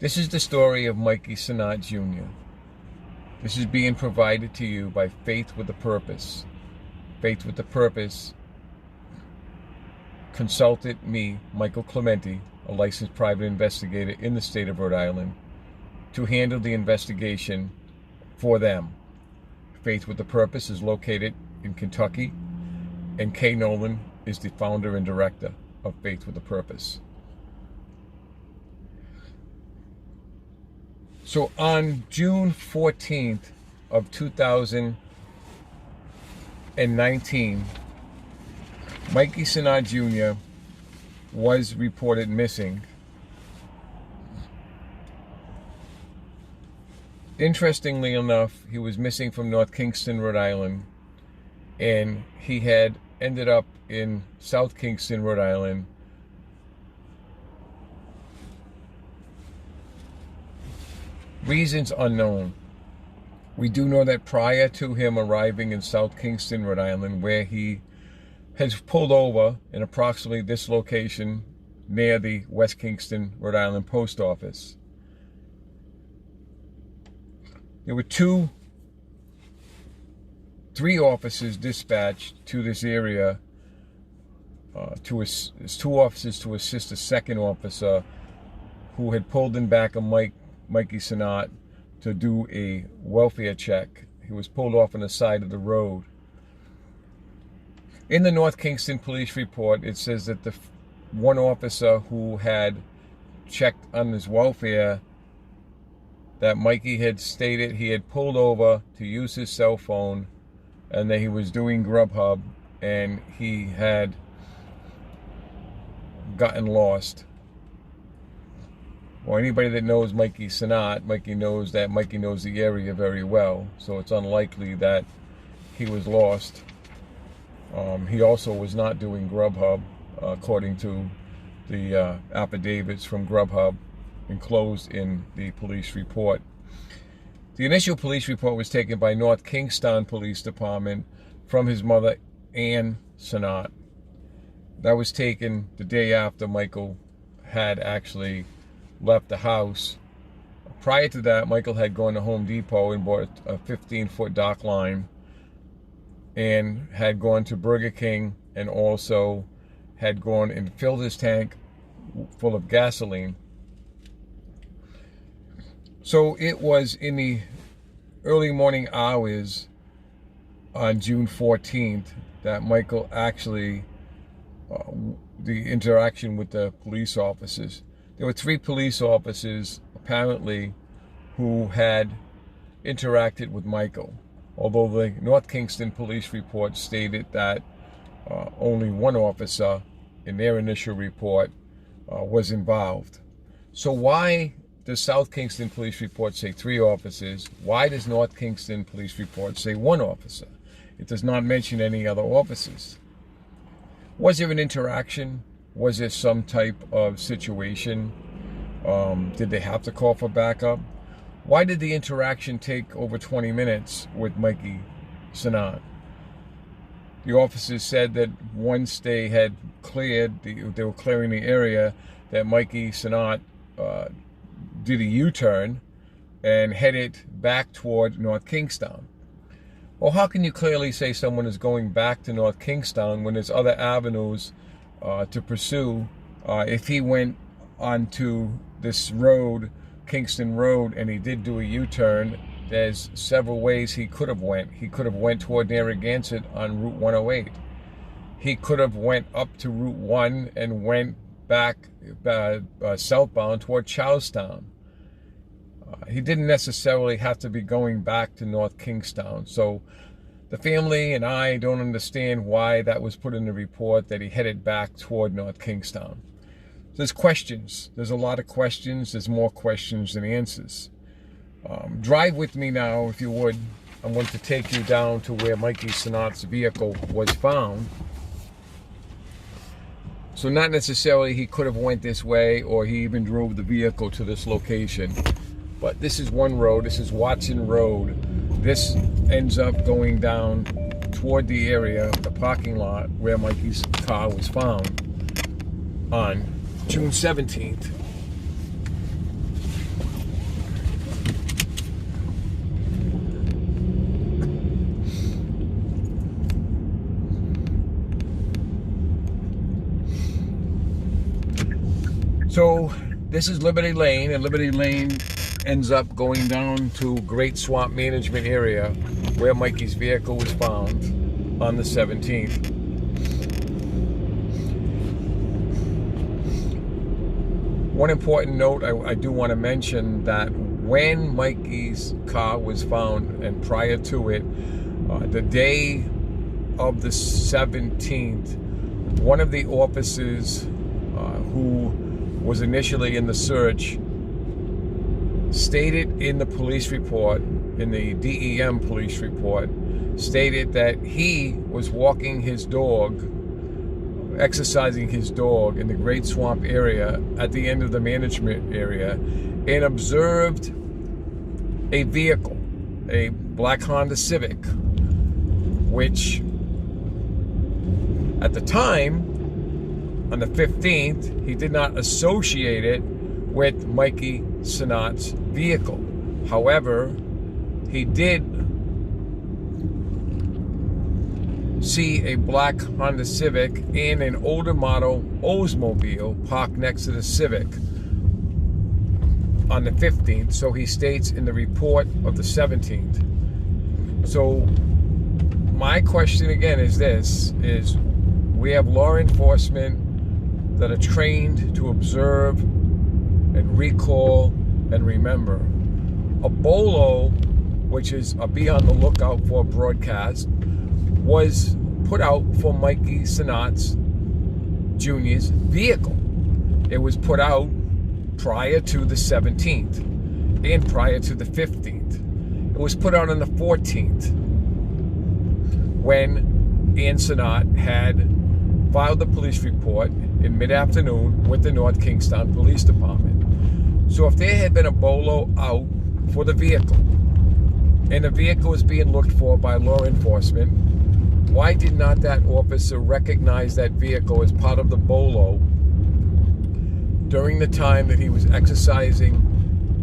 This is the story of Mikey Sinotte Jr. This is being provided to you by Faith with a Purpose. Faith with a Purpose consulted me, Michael Clemente, a licensed private investigator in the state of Rhode Island, to handle the investigation for them. Faith with a Purpose is located in Kentucky, and Kay Nolan is the founder and director of Faith with a Purpose. So on June 14th of 2019, Mikey Sinotte Jr. was reported missing. Interestingly enough, he was missing from North Kingstown, Rhode Island, and he had ended up in South Kingstown, Rhode Island. Reasons unknown. We do know that prior to him arriving in South Kingstown, Rhode Island, where he has pulled over in approximately this location near the West Kingstown, Rhode Island post office, there were three officers dispatched to this area, two officers to assist a second officer who had pulled in back of Mikey Sinotte to do a welfare check. He was pulled off on the side of the road. In the North Kingstown police report, it says that the one officer who had checked on his welfare, that Mikey had stated he had pulled over to use his cell phone and that he was doing Grubhub and he had gotten lost. Well, anybody that knows Mikey Sinotte, Mikey knows that Mikey knows the area very well, so it's unlikely that he was lost. He also was not doing Grubhub, according to the affidavits from Grubhub enclosed in the police report. The initial police report was taken by North Kingstown Police Department from his mother, Ann Sinotte. That was taken the day after Michael had actually left the house. Prior to that, Michael had gone to Home Depot and bought a 15-foot dock line and had gone to Burger King and also had gone and filled his tank full of gasoline. So it was in the early morning hours on June 14th that Michael actually, the interaction with the police officers. There were three police officers, apparently, who had interacted with Michael, although the North Kingstown police report stated that only one officer in their initial report was involved. So why does South Kingstown police report say three officers? Why does North Kingstown police report say one officer? It does not mention any other officers. Was there an interaction? Was there some type of situation? Did they have to call for backup? Why did the interaction take over 20 minutes with Mikey Sinotte? The officers said that once they had cleared, they were clearing the area, that Mikey Sinotte did a U-turn and headed back toward North Kingstown. Well, how can you clearly say someone is going back to North Kingstown when there's other avenues to pursue? If he went onto this road, Kingston Road, and he did do a U-turn, there's several ways he could have went. He could have went toward Narragansett on Route 108. He could have went up to Route 1 and went back southbound toward Charlestown. He didn't necessarily have to be going back to North Kingstown. So the family and I don't understand why that was put in the report that he headed back toward North Kingstown. There's questions. There's a lot of questions. There's more questions than answers. Drive with me now, if you would. I'm going to take you down to where Mikey Sinotte's vehicle was found. So not necessarily he could have went this way or he even drove the vehicle to this location. But this is one road. This is Watson Road. This ends up going down toward the area, the parking lot where Mikey's car was found on June 17th. So this is Liberty Lane, and Liberty Lane ends up going down to Great Swamp Management area where Mikey's vehicle was found on the 17th. One important note I do want to mention that when Mikey's car was found and prior to it, the day of the 17th, one of the officers who was initially in the search stated in the police report, in the DEM police report, stated that he was walking his dog, exercising his dog in the Great Swamp area at the end of the management area, and observed a vehicle, a black Honda Civic, which at the time, on the 15th, he did not associate it with Mikey Sinotte's vehicle. However, he did see a black Honda Civic and an older model Oldsmobile parked next to the Civic on the 15th, so he states in the report of the 17th. So my question again is this, is we have law enforcement that are trained to observe and recall and remember. A bolo, which is a be on the lookout for broadcast, was put out for Mikey Sinotte Jr.'s vehicle. It was put out prior to the 17th and prior to the 15th. It was put out on the 14th when Ann Sinotte had filed the police report in mid-afternoon with the North Kingstown Police Department. So if there had been a bolo out for the vehicle and the vehicle was being looked for by law enforcement, why did not that officer recognize that vehicle as part of the bolo during the time that he was exercising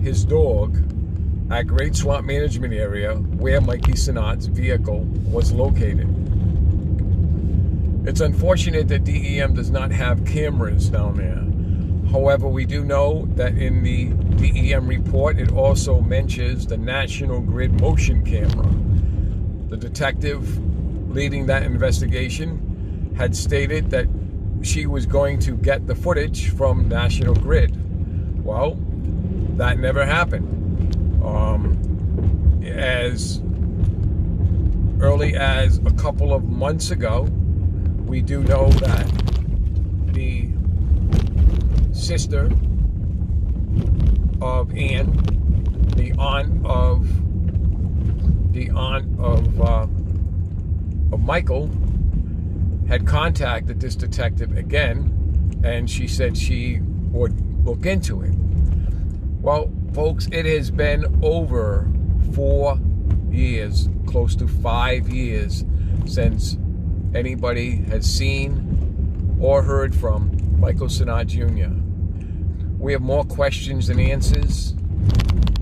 his dog at Great Swamp Management area where Mikey Sinotte's vehicle was located? It's unfortunate that DEM does not have cameras down there. However, we do know that in the DEM report, it also mentions the National Grid motion camera. The detective leading that investigation had stated that she was going to get the footage from National Grid. Well, that never happened. As early as a couple of months ago, we do know that the sister of Ann, the aunt of Michael, had contacted this detective again, and she said she would look into it. Well, folks, it has been over 4 years, close to 5 years, since anybody has seen or heard from Michael Sinotte Jr. We have more questions than answers.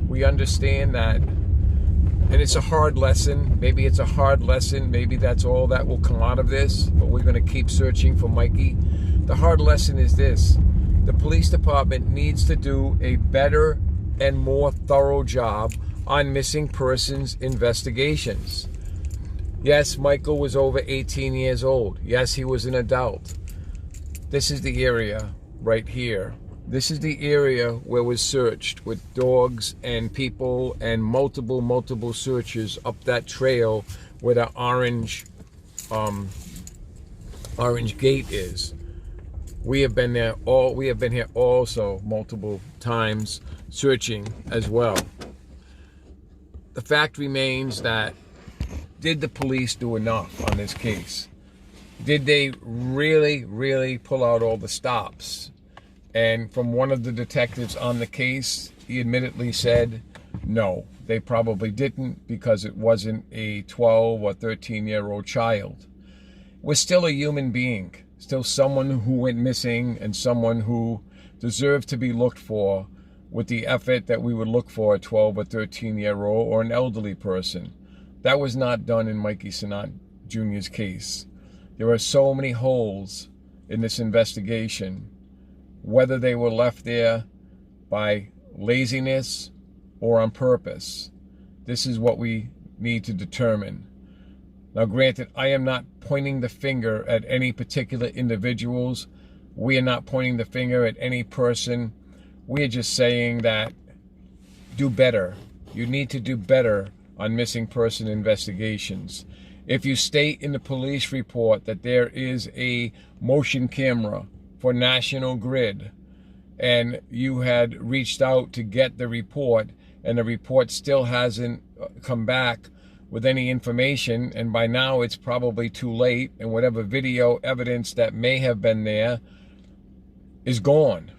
We understand that, and it's a hard lesson. Maybe it's a hard lesson. Maybe that's all that will come out of this, but we're going to keep searching for Mikey. The hard lesson is this: the police department needs to do a better and more thorough job on missing persons investigations. Yes, Michael was over 18 years old. Yes, he was an adult. This is the area right here. This is the area where was searched with dogs and people and multiple searches up that trail where the orange gate is. We have been there we have been here also multiple times searching as well. The fact remains that, did the police do enough on this case? Did they really pull out all the stops? And from one of the detectives on the case, he admittedly said, no, they probably didn't, because it wasn't a 12 or 13-year-old child. We're still a human being, still someone who went missing and someone who deserved to be looked for with the effort that we would look for a 12 or 13-year-old or an elderly person. That was not done in Mikey Sinotte Jr.'s case. There are so many holes in this investigation whether they were left there by laziness or on purpose. This is what we need to determine. Now, granted, I am not pointing the finger at any particular individuals. We are not pointing the finger at any person. We are just saying that do better. You need to do better on missing person investigations. If you state in the police report that there is a motion camera for National Grid and you had reached out to get the report and the report still hasn't come back with any information, and by now it's probably too late, and whatever video evidence that may have been there is gone.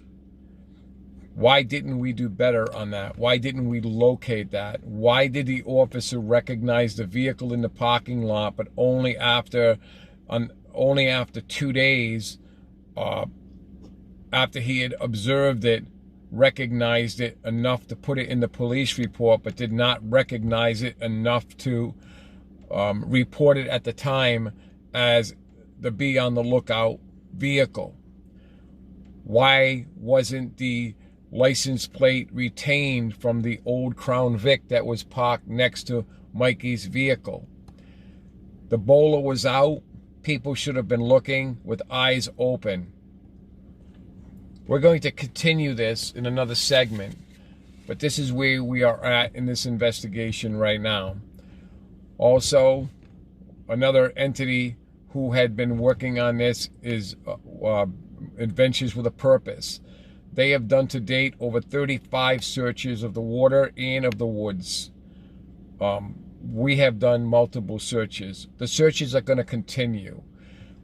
Why didn't we do better on that? Why didn't we locate that? Why did the officer recognize the vehicle in the parking lot, but only after 2 days after he had observed it, recognized it enough to put it in the police report, but did not recognize it enough to report it at the time as the be on the lookout vehicle? Why wasn't the license plate retained from the old Crown Vic that was parked next to Mikey's vehicle? The bowler was out. People should have been looking with eyes open. We're going to continue this in another segment, but this is where we are at in this investigation right now. Also, another entity who had been working on this is Adventures with a Purpose. They have done to date over 35 searches of the water and of the woods. We have done multiple searches. The searches are going to continue.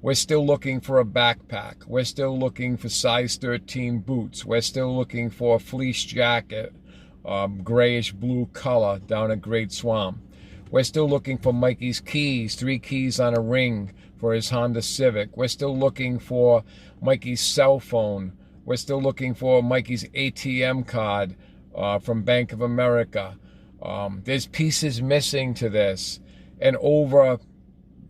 We're still looking for a backpack. We're still looking for size 13 boots. We're still looking for a fleece jacket, grayish blue color down at Great Swamp. We're still looking for Mikey's keys, 3 keys on a ring for his Honda Civic. We're still looking for Mikey's cell phone. We're still looking for Mikey's ATM card from Bank of America. There's pieces missing to this, and over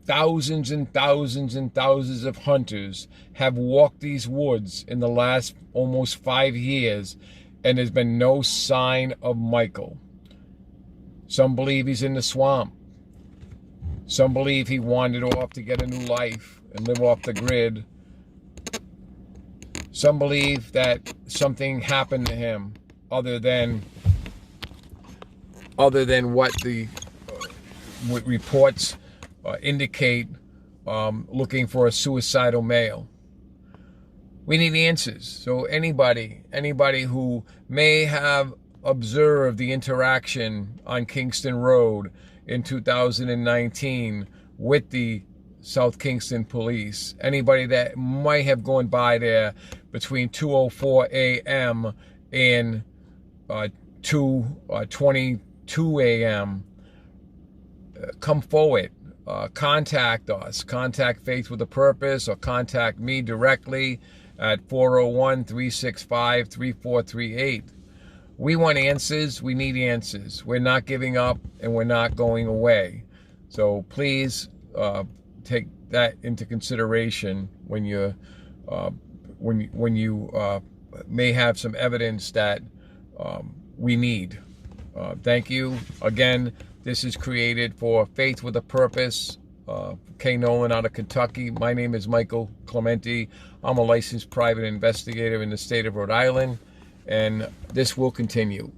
thousands and thousands and thousands of hunters have walked these woods in the last almost 5 years, and there's been no sign of Michael. Some believe he's in the swamp. Some believe he wandered off to get a new life and live off the grid. Some believe that something happened to him other than what the what reports indicate, looking for a suicidal male. We need answers. So anybody who may have observed the interaction on Kingston Road in 2019 with the South Kingston police, anybody that might have gone by there between 2:04 a.m. and 2:22 a.m., come forward. Contact us. Contact Faith with a Purpose, or contact me directly at 401-365-3438. We want answers. We need answers. We're not giving up, and we're not going away. So please take that into consideration when you may have some evidence that we need. Thank you again. This is created for Faith with a Purpose, Kay Nolan out of Kentucky. My name is Michael Clemente. I'm a licensed private investigator in the state of Rhode Island, and this will continue.